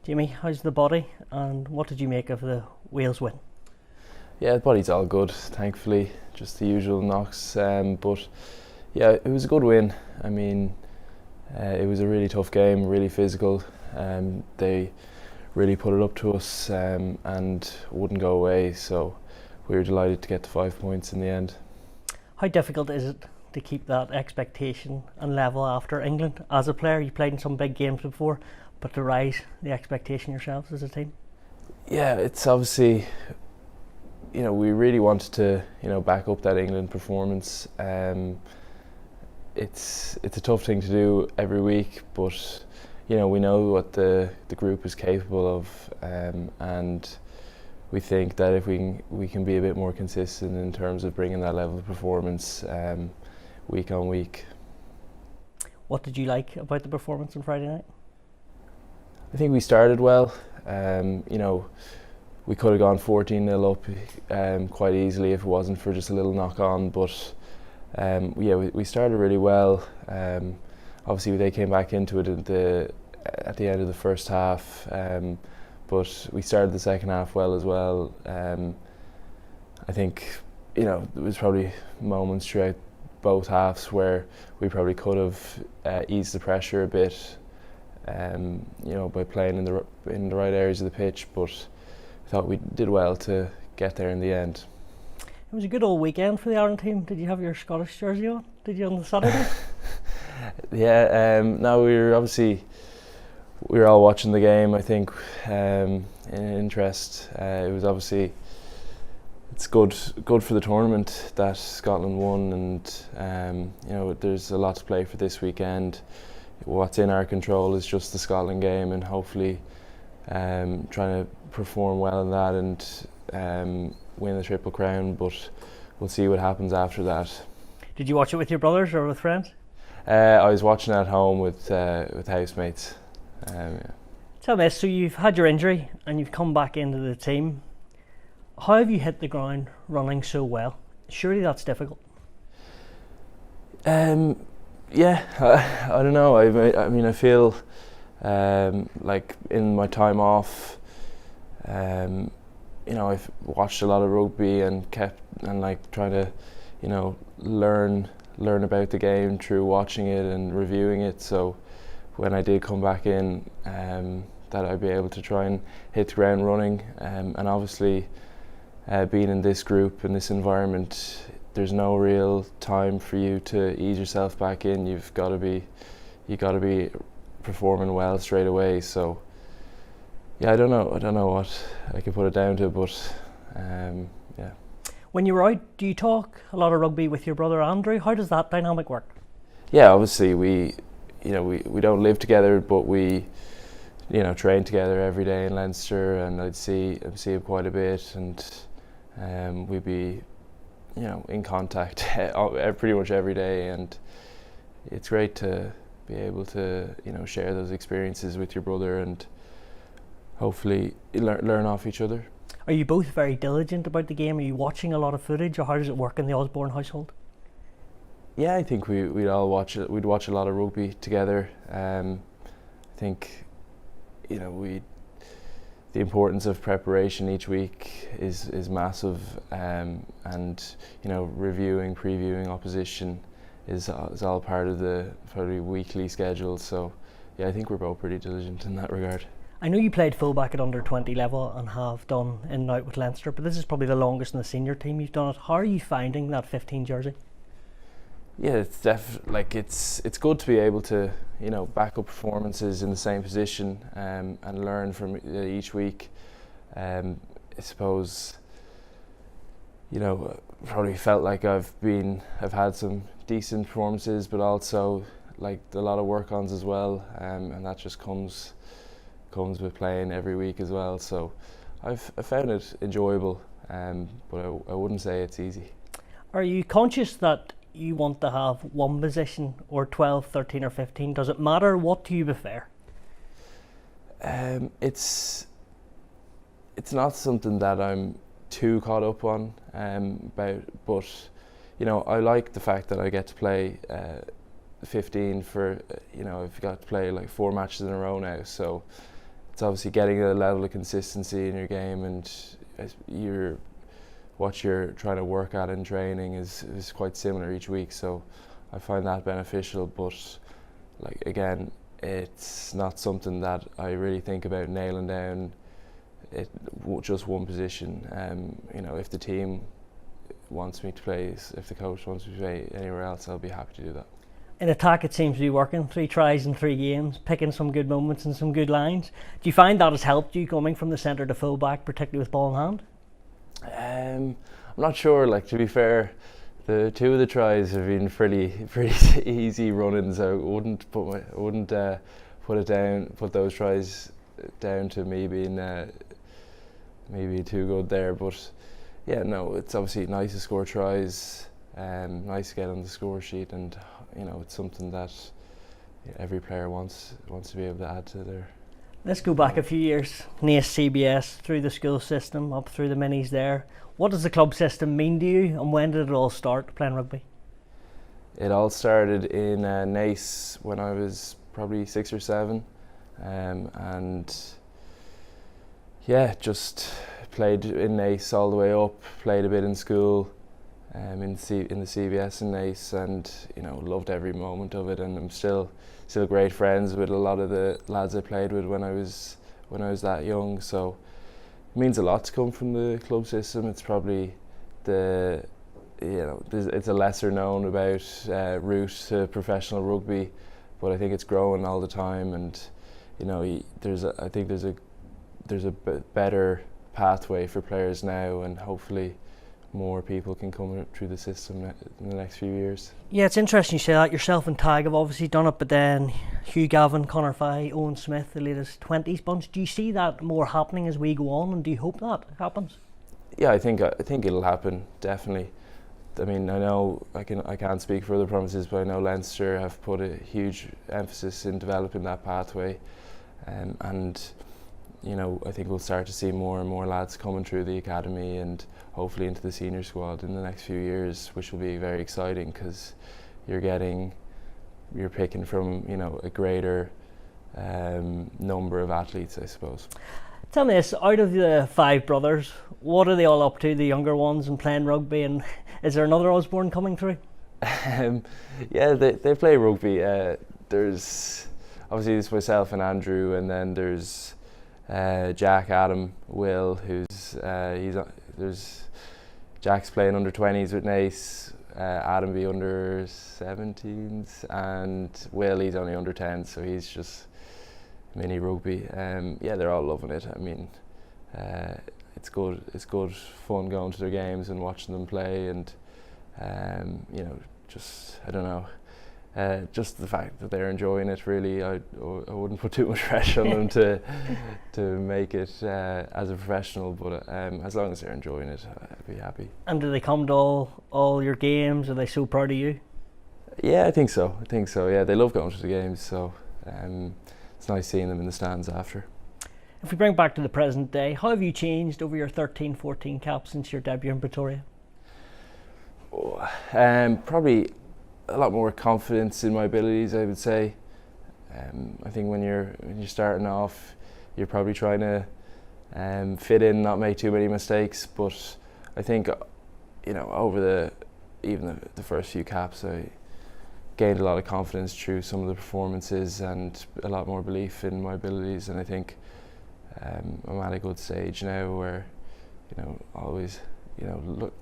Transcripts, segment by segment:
Jamie, how's the body and what did you make of the Wales win? Yeah, the body's all good, thankfully. Just the usual knocks, but yeah, it was a good win. I mean, it was a really tough game, really physical. They really put it up to us and wouldn't go away. So we were delighted to get the 5 points in the end. How difficult is it to keep that expectation and level after England? As a player, you played in some big games before, but to rise the expectation yourselves as a team? Yeah, it's obviously, we really wanted to, back up that England performance. It's a tough thing to do every week, but we know what the group is capable of, and we think that if we can be a bit more consistent in terms of bringing that level of performance week on week. What did you like about the performance on Friday night? I think we started well. We could have gone 14-0 up quite easily if it wasn't for just a little knock on, but we started really well. Obviously they came back into it at the end of the first half, but we started the second half well as well. I think there was probably moments throughout both halves where we probably could have eased the pressure a bit, by playing in the right areas of the pitch, but I thought we did well to get there in the end. It was a good old weekend for the Ireland team. Did you have your Scottish jersey on? Did you on the Saturday? Yeah, no, we were all watching the game, I think, in interest. It was obviously, it's good for the tournament that Scotland won, and there's a lot to play for this weekend. What's in our control is just the Scotland game, and hopefully trying to perform well in that and win the Triple Crown, but we'll see what happens after that. Did you watch it with your brothers or with friends? I was watching at home with housemates. Yeah. Tell me this, so you've had your injury and you've come back into the team. How have you hit the ground running so well? Surely that's difficult. Yeah, I don't know. I mean, I feel like in my time off, I've watched a lot of rugby and trying to, learn about the game through watching it and reviewing it. So when I did come back in, that I'd be able to try and hit the ground running. And obviously, being in this group, in this environment, there's no real time for you to ease yourself back in. You got to be performing well straight away. So yeah, I don't know what I could put it down to, but yeah. When you were out, do you talk a lot of rugby with your brother Andrew? How does that dynamic work? Yeah, obviously we don't live together, but we train together every day in Leinster, and I'd see him quite a bit, and we'd be in contact pretty much every day, and it's great to be able to share those experiences with your brother and hopefully learn off each other. Are you both very diligent about the game? Are you watching a lot of footage, or how does it work in the Osborne household? Yeah, I think we'd all watch it. We'd watch a lot of rugby together. I think the importance of preparation each week is massive, and reviewing, previewing opposition is all part of the weekly schedule. So yeah, I think we're both pretty diligent in that regard. I know you played fullback at under 20 level and have done in and out with Leinster, but this is probably the longest in the senior team you've done it. How are you finding that 15 jersey? Yeah, it's good to be able to back up performances in the same position and learn from each week. I suppose probably felt like I've had some decent performances, but also like a lot of work-ons as well, and that just comes with playing every week as well. So I found it enjoyable, but I wouldn't say it's easy. Are you conscious that you want to have one position or 12, 13 or 15? Does it matter? What do you prefer? It's not something that I'm too caught up on about, but I like the fact that I get to play 15 for I've got to play like 4 matches in a row now, so it's obviously getting a level of consistency in your game, and what you're trying to work at in training is quite similar each week. So I find that beneficial, but like again, it's not something that I really think about nailing down just one position. If the team wants me to play, if the coach wants me to play anywhere else, I'll be happy to do that. In attack, it seems to be working. 3 tries in 3 games, picking some good moments and some good lines. Do you find that has helped you coming from the centre to fullback, particularly with ball in hand? I'm not sure. Like, to be fair, the 2 of the tries have been pretty easy run-ins. I wouldn't put those tries down to me being maybe too good there. But yeah, no, it's obviously nice to score tries. Nice to get on the score sheet, and it's something that every player wants to be able to add to their. Let's go back a few years. Naas CBS, through the school system, up through the minis there. What does the club system mean to you, and when did it all start playing rugby? It all started in Naas when I was probably 6 or 7, and yeah, just played in Naas all the way up. Played a bit in school, in the CBS in Naas, and loved every moment of it. And I'm still great friends with a lot of the lads I played with when I was that young. So it means a lot to come from the club system. It's probably it's a lesser known about route to professional rugby, but I think it's growing all the time. And there's a better pathway for players now, and hopefully more people can come through the system in the next few years. Yeah, it's interesting you say that. Yourself and Tag have obviously done it, but then Hugh Gavin, Conor Fye, Owen Smith, the latest 20s bunch. Do you see that more happening as we go on, and do you hope that happens? Yeah, I think it'll happen, definitely. I mean, I know I can't speak for other provinces, but I know Leinster have put a huge emphasis in developing that pathway, and I think we'll start to see more and more lads coming through the academy and hopefully into the senior squad in the next few years, which will be very exciting because you're picking from a greater number of athletes, I suppose. Tell me this, out of the 5 brothers, what are they all up to, the younger ones, and playing rugby, and is there another Osborne coming through? Yeah, they play rugby. There's obviously it's myself and Andrew, and then there's Jack, Adam, Will, there's Jack's playing under 20s with Naas, Adam be under 17s, and Will, he's only under 10, so he's just mini rugby. Yeah, they're all loving it. I mean, it's good fun going to their games and watching them play, and just I don't know. Just the fact that they're enjoying it, really, I wouldn't put too much pressure on them to make it as a professional, but as long as they're enjoying it, I'd be happy. And do they come to all your games? Are they so proud of you? Yeah, I think so. Yeah, they love going to the games, so it's nice seeing them in the stands after. If we bring back to the present day, how have you changed over your 13-14 cap since your debut in Pretoria? Probably a lot more confidence in my abilities, I would say. I think when you're starting off, you're probably trying to fit in, not make too many mistakes. But I think over the first few caps, I gained a lot of confidence through some of the performances and a lot more belief in my abilities. And I think I'm at a good stage now where always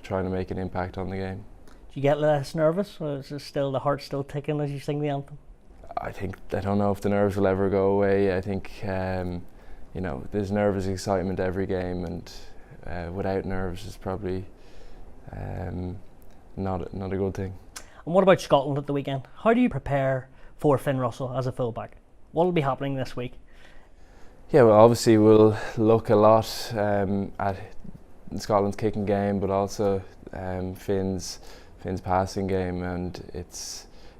trying to make an impact on the game. Do you get less nervous, or is it still the heart still ticking as you sing the anthem? I don't know if the nerves will ever go away. I think there's nervous excitement every game, and without nerves is probably not a good thing. And what about Scotland at the weekend? How do you prepare for Finn Russell as a fullback? What will be happening this week? Yeah, well, obviously we'll look a lot at Scotland's kicking game, but also Finn's passing game, and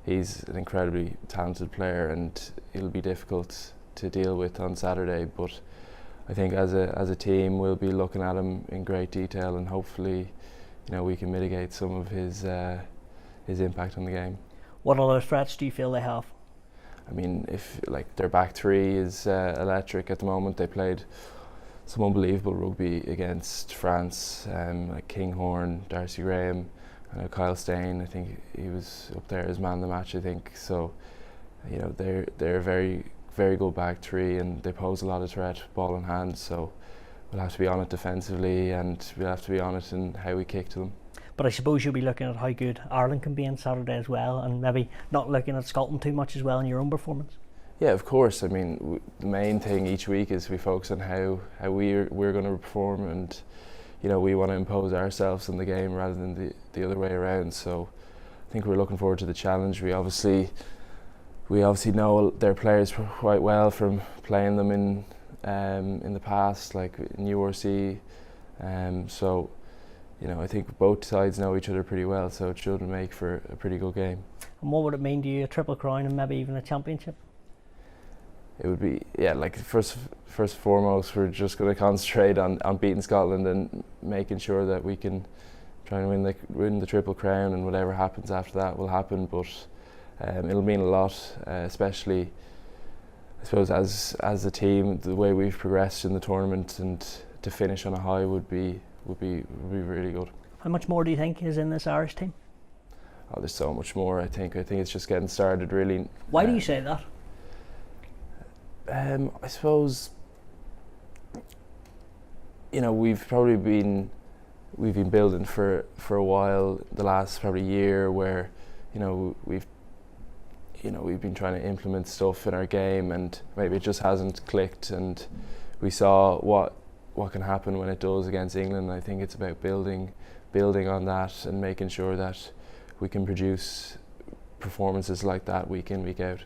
he's an incredibly talented player, and it'll be difficult to deal with on Saturday. But I think as a team we'll be looking at him in great detail, and hopefully we can mitigate some of his impact on the game. What other threats do you feel they have? I mean, if like their back three is electric at the moment. They played some unbelievable rugby against France, like Kinghorn, Darcy Graham, Kyle Stain. I think he was up there as man of the match. I think so. You know, they're a very good back three, and they pose a lot of threat, ball in hand. So we'll have to be on it defensively, and we'll have to be on it in how we kick to them. But I suppose you'll be looking at how good Ireland can be on Saturday as well, and maybe not looking at Scotland too much as well in your own performance. Yeah, of course. I mean, the main thing each week is we focus on how we're going to perform, and you know, we want to impose ourselves in the game rather than the other way around. So I think we're looking forward to the challenge. We obviously know their players quite well from playing them in the past, like in URC. So you know, I think both sides know each other pretty well, so it should make for a pretty good game. And what would it mean to you, a triple crown and maybe even a championship? It would be, yeah, like first and foremost, we're just going to concentrate on beating Scotland and making sure that we can try and win the triple crown, and whatever happens after that will happen. But it'll mean a lot, especially I suppose as a team, the way we've progressed in the tournament, and to finish on a high would be really good. How much more do you think is in this Irish team? Oh, there's so much more. I think it's just getting started, really. Why do you say that? I suppose, you know, we've been building for a while, the last probably year, where you know we've been trying to implement stuff in our game, and maybe it just hasn't clicked, and we saw what can happen when it does against England. I think it's about building on that and making sure that we can produce performances like that week in, week out.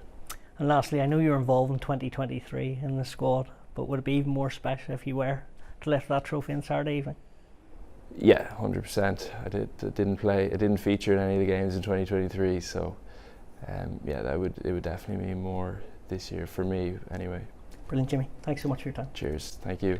And lastly, I know you're involved in 2023 in the squad, but would it be even more special if you were to lift that trophy on Saturday evening? Yeah, 100%. I didn't play. I didn't feature in any of the games in 2023, so yeah, it would definitely mean more this year for me, anyway. Brilliant, Jimmy. Thanks so much for your time. Cheers. Thank you.